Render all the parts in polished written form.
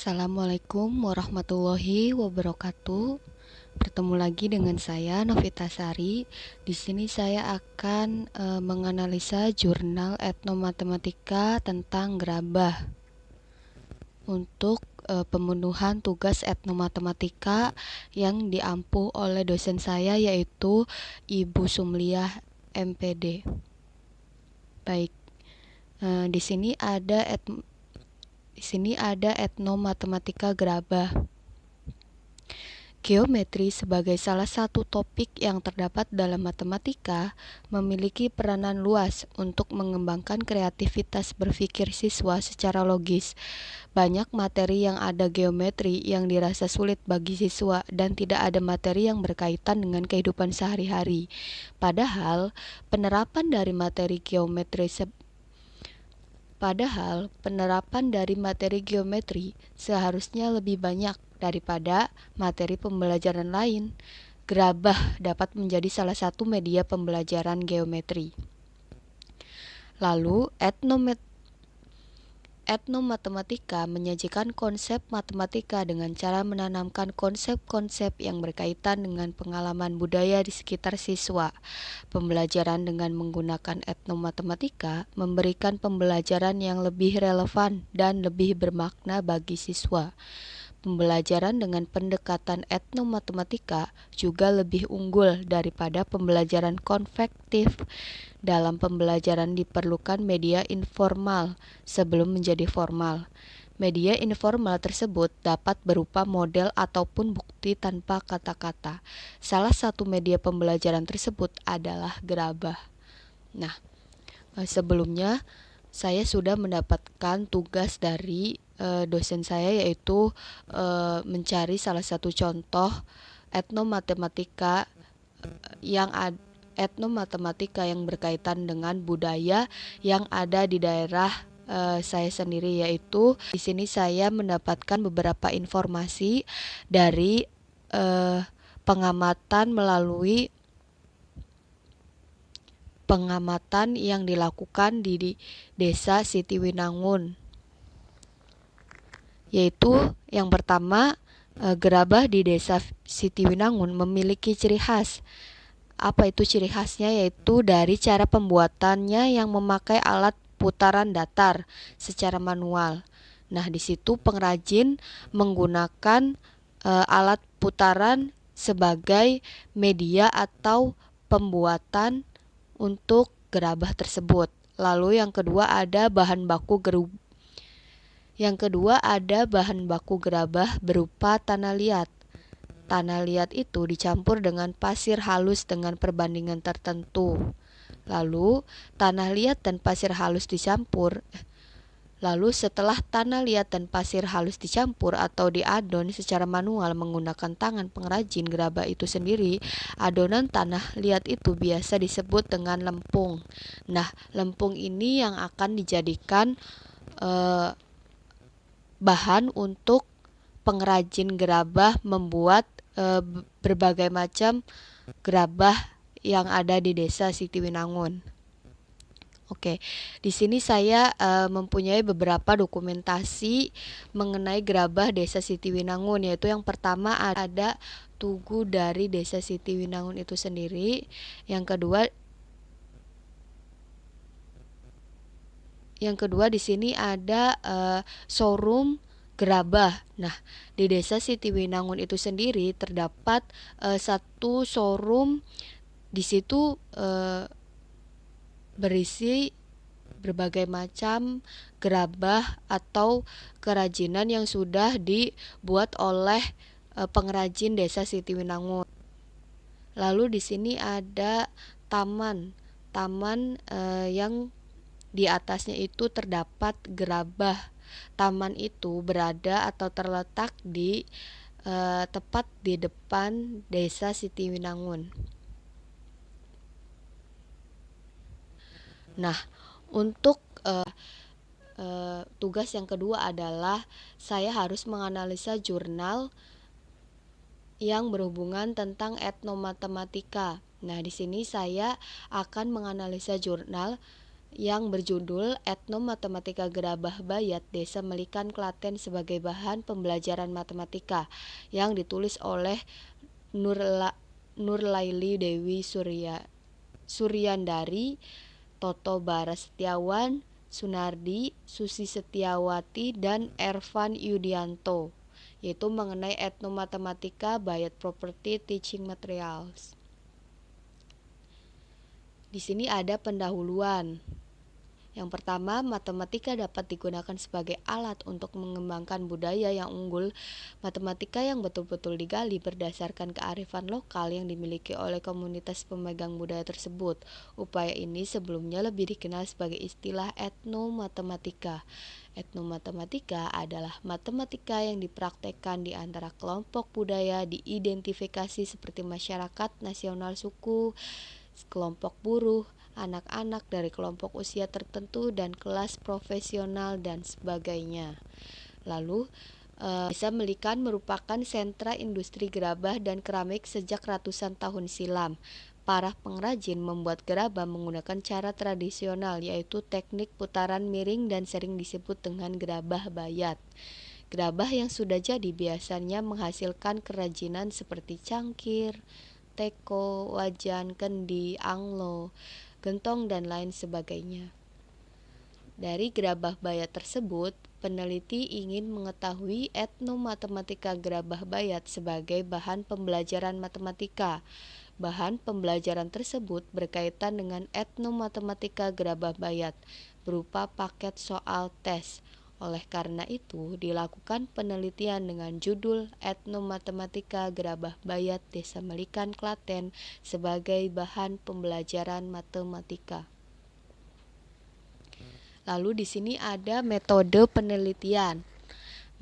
Assalamualaikum warahmatullahi wabarakatuh. Bertemu lagi dengan saya Novita Sari. Di sini saya akan menganalisa jurnal etnomatematika tentang gerabah untuk pemenuhan tugas etnomatematika yang diampu oleh dosen saya, yaitu Ibu Sumliah MPD. Baik, di sini ada etnomatematika gerabah. Geometri sebagai salah satu topik yang terdapat dalam matematika memiliki peranan luas untuk mengembangkan kreativitas berpikir siswa secara logis. Banyak materi yang ada geometri yang dirasa sulit bagi siswa dan tidak ada materi yang berkaitan dengan kehidupan sehari-hari. Padahal penerapan dari materi geometri seharusnya lebih banyak daripada materi pembelajaran lain. Gerabah dapat menjadi salah satu media pembelajaran geometri. Lalu, etnomatematika menyajikan konsep matematika dengan cara menanamkan konsep-konsep yang berkaitan dengan pengalaman budaya di sekitar siswa. Pembelajaran dengan menggunakan etnomatematika memberikan pembelajaran yang lebih relevan dan lebih bermakna bagi siswa. Pembelajaran dengan pendekatan etnomatematika juga lebih unggul daripada pembelajaran konvektif. Dalam pembelajaran diperlukan media informal sebelum menjadi formal. Media informal tersebut dapat berupa model ataupun bukti tanpa kata-kata. Salah satu media pembelajaran tersebut adalah gerabah. Nah, sebelumnya saya sudah mendapatkan tugas dari dosen saya, yaitu mencari salah satu contoh etnomatematika yang berkaitan dengan budaya yang ada di daerah saya sendiri, yaitu di sini saya mendapatkan beberapa informasi dari pengamatan yang dilakukan di Desa Sitiwinangun, yaitu yang pertama, gerabah di Desa Sitiwinangun memiliki ciri khas. Apa itu ciri khasnya? Yaitu dari cara pembuatannya yang memakai alat putaran datar secara manual. Nah, di situ pengrajin menggunakan alat putaran sebagai media atau pembuatan untuk gerabah tersebut. Lalu yang kedua ada bahan baku gerabah berupa tanah liat. Tanah liat itu dicampur dengan pasir halus dengan perbandingan tertentu. Lalu setelah tanah liat dan pasir halus dicampur atau diadon secara manual menggunakan tangan pengrajin gerabah itu sendiri, adonan tanah liat itu biasa disebut dengan lempung. Nah, lempung ini yang akan dijadikan bahan untuk pengrajin gerabah membuat berbagai macam gerabah yang ada di Desa Sitiwinangun. Oke, di sini saya mempunyai beberapa dokumentasi mengenai gerabah Desa Sitiwinangun, yaitu yang pertama ada tugu dari Desa Sitiwinangun itu sendiri. Yang kedua di sini ada showroom gerabah. Nah, di Desa Sitiwinangun itu sendiri terdapat satu showroom. Di situ berisi berbagai macam gerabah atau kerajinan yang sudah dibuat oleh pengrajin Desa Sitiwinangun. Lalu di sini ada taman yang di atasnya itu terdapat gerabah. Taman itu berada atau terletak di tepat di depan Desa Sitiwinangun. Nah, untuk tugas yang kedua adalah saya harus menganalisa jurnal yang berhubungan tentang etnomatematika. Nah, di sini saya akan menganalisa jurnal yang berjudul Etnomatematika Gerabah Bayat Desa Melikan Klaten sebagai bahan pembelajaran matematika, yang ditulis oleh Nurlaili Dewi Suryandari, Toto Bara Setiawan, Sunardi, Susi Setiawati, dan Ervan Yudianto, yaitu mengenai etnomatematika Bayat Property Teaching Materials. Di sini ada pendahuluan. Yang pertama, matematika dapat digunakan sebagai alat untuk mengembangkan budaya yang unggul. Matematika yang betul-betul digali berdasarkan kearifan lokal yang dimiliki oleh komunitas pemegang budaya tersebut. Upaya ini sebelumnya lebih dikenal sebagai istilah etnomatematika. Etnomatematika adalah matematika yang dipraktekkan di antara kelompok budaya diidentifikasi seperti masyarakat nasional suku, kelompok buruh, anak-anak dari kelompok usia tertentu, dan kelas profesional dan sebagainya. Lalu, Desa Melikan merupakan sentra industri gerabah dan keramik sejak ratusan tahun silam. Para pengrajin membuat gerabah menggunakan cara tradisional, yaitu teknik putaran miring dan sering disebut dengan gerabah bayat. Gerabah yang sudah jadi biasanya menghasilkan kerajinan seperti cangkir, teko, wajan, kendi, anglo, gentong, dan lain sebagainya. Dari gerabah bayat tersebut, peneliti ingin mengetahui etnomatematika gerabah bayat sebagai bahan pembelajaran matematika. Bahan pembelajaran tersebut berkaitan dengan etnomatematika gerabah bayat, berupa paket soal tes. Oleh karena itu, dilakukan penelitian dengan judul Etnomatematika Gerabah Bayat Desa Melikan Klaten sebagai bahan pembelajaran matematika. Lalu di sini ada metode penelitian.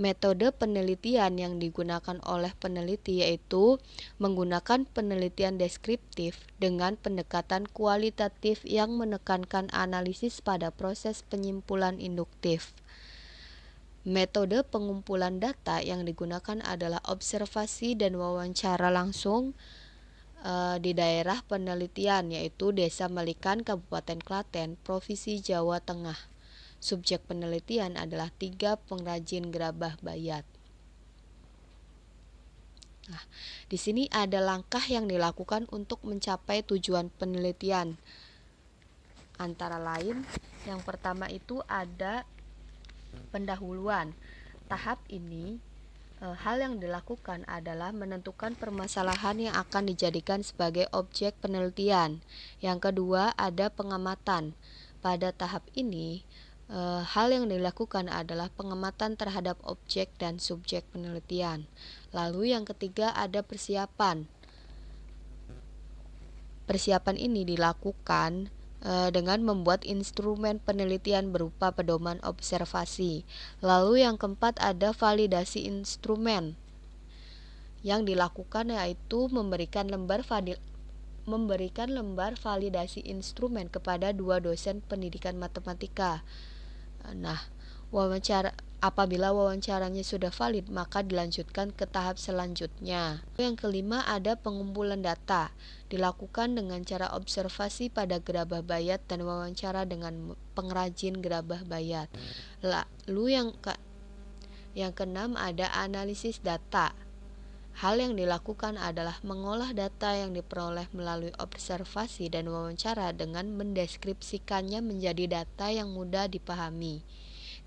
Metode penelitian yang digunakan oleh peneliti yaitu menggunakan penelitian deskriptif dengan pendekatan kualitatif yang menekankan analisis pada proses penyimpulan induktif. Metode pengumpulan data yang digunakan adalah observasi dan wawancara langsung di daerah penelitian, yaitu Desa Melikan, Kabupaten Klaten, Provinsi Jawa Tengah. Subjek penelitian adalah 3 pengrajin gerabah bayat. Nah, di sini ada langkah yang dilakukan untuk mencapai tujuan penelitian. Antara lain, yang pertama itu ada pendahuluan. Tahap ini, hal yang dilakukan adalah menentukan permasalahan yang akan dijadikan sebagai objek penelitian. Yang kedua, ada pengamatan. Pada tahap ini, hal yang dilakukan adalah pengamatan terhadap objek dan subjek penelitian. Lalu yang ketiga, ada persiapan. Persiapan ini dilakukan dengan membuat instrumen penelitian berupa pedoman observasi. Lalu yang keempat ada validasi instrumen. Yang dilakukan yaitu memberikan lembar validasi instrumen kepada 2 dosen pendidikan matematika. Nah, apabila wawancaranya sudah valid, maka dilanjutkan ke tahap selanjutnya. Yang kelima ada pengumpulan data. Dilakukan dengan cara observasi pada gerabah bayat dan wawancara dengan pengrajin gerabah bayat. Lalu yang keenam ada analisis data. Hal yang dilakukan adalah mengolah data yang diperoleh melalui observasi dan wawancara dengan mendeskripsikannya menjadi data yang mudah dipahami.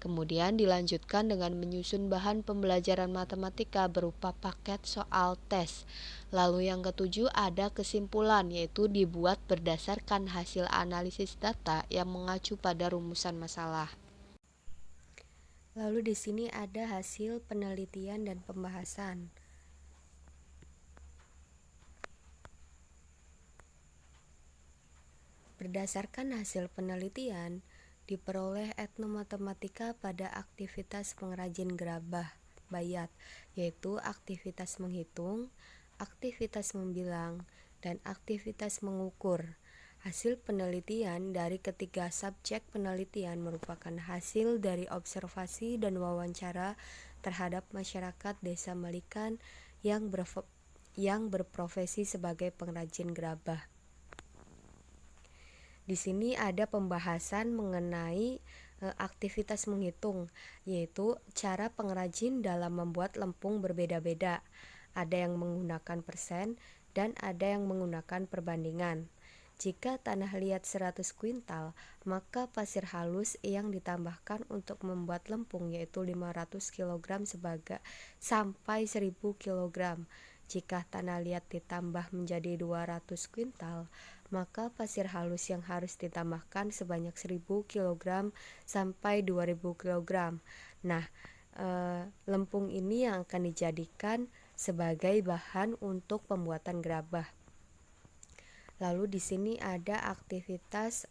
Kemudian dilanjutkan dengan menyusun bahan pembelajaran matematika berupa paket soal tes. Lalu yang ketujuh ada kesimpulan, yaitu dibuat berdasarkan hasil analisis data yang mengacu pada rumusan masalah. Lalu di sini ada hasil penelitian dan pembahasan. Berdasarkan hasil penelitian, diperoleh etnomatematika pada aktivitas pengrajin gerabah bayat, yaitu aktivitas menghitung, aktivitas membilang, dan aktivitas mengukur. Hasil penelitian dari ketiga subjek penelitian merupakan hasil dari observasi dan wawancara terhadap masyarakat Desa Melikan yang berprofesi sebagai pengrajin gerabah. Di sini ada pembahasan mengenai aktivitas menghitung, yaitu cara pengrajin dalam membuat lempung berbeda-beda. Ada yang menggunakan persen dan ada yang menggunakan perbandingan. Jika tanah liat 100 kuintal, maka pasir halus yang ditambahkan untuk membuat lempung yaitu 500 kg sampai 1000 kg. Jika tanah liat ditambah menjadi 200 kuintal, maka pasir halus yang harus ditambahkan sebanyak 1000 kg sampai 2000 kg. Nah, lempung ini yang akan dijadikan sebagai bahan untuk pembuatan gerabah. Lalu di sini ada aktivitas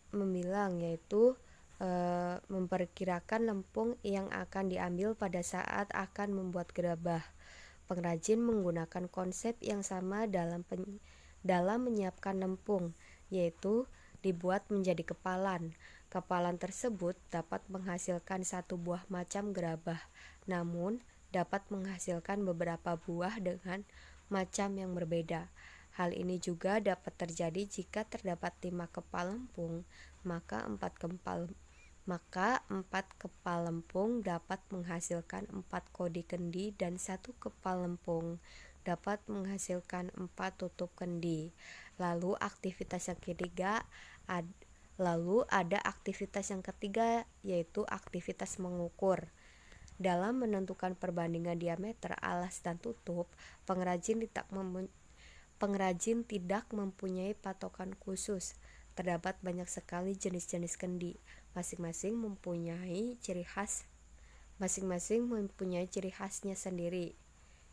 memilang, yaitu memperkirakan lempung yang akan diambil pada saat akan membuat gerabah. Pengrajin menggunakan konsep yang sama dalam menyiapkan lempung, yaitu dibuat menjadi kepalan. Kepalan tersebut dapat menghasilkan satu buah macam gerabah, namun dapat menghasilkan beberapa buah dengan macam yang berbeda. Hal ini juga dapat terjadi jika terdapat 5 kepal lempung, maka 4 kepal lempung dapat menghasilkan 4 kodi kendi dan 1 kepal lempung dapat menghasilkan 4 tutup kendi. Lalu ada aktivitas yang ketiga, yaitu aktivitas mengukur. Dalam menentukan perbandingan diameter alas dan tutup, pengrajin tidak mempunyai patokan khusus. Terdapat banyak sekali jenis-jenis kendi, masing-masing mempunyai ciri khasnya sendiri.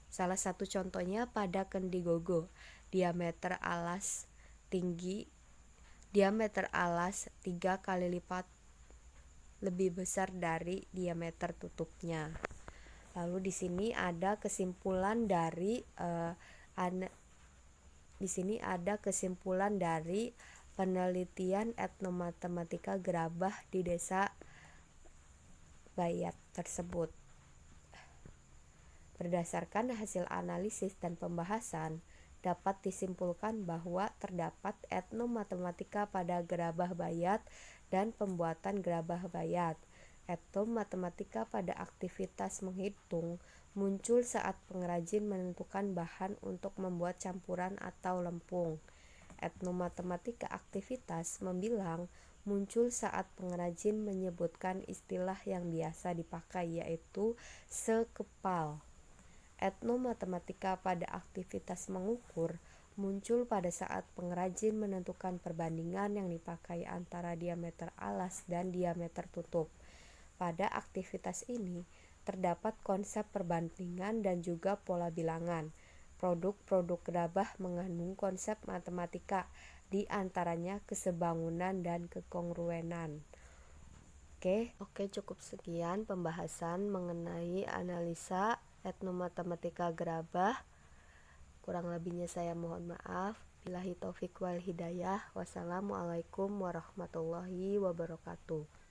Salah satu contohnya pada kendi gogo, diameter alas 3 kali lipat lebih besar dari diameter tutupnya. Lalu di sini ada kesimpulan dari penelitian etnomatematika gerabah di Desa Bayat tersebut. Berdasarkan hasil analisis dan pembahasan, dapat disimpulkan bahwa terdapat etnomatematika pada gerabah bayat dan pembuatan gerabah bayat. Etnomatematika pada aktivitas menghitung muncul saat pengrajin menentukan bahan untuk membuat campuran atau lempung. Etnomatematika aktivitas membilang muncul saat pengrajin menyebutkan istilah yang biasa dipakai, yaitu sekepal. Etnomatematika pada aktivitas mengukur muncul pada saat pengrajin menentukan perbandingan yang dipakai antara diameter alas dan diameter tutup. Pada aktivitas ini terdapat konsep perbandingan dan juga pola bilangan. Produk-produk gerabah mengandung konsep matematika, di antaranya kesebangunan dan kekongruenan. Oke, cukup sekian pembahasan mengenai analisa etnomatematika gerabah. Kurang lebihnya saya mohon maaf. Billahi taufik wal hidayah. Wassalamualaikum warahmatullahi wabarakatuh.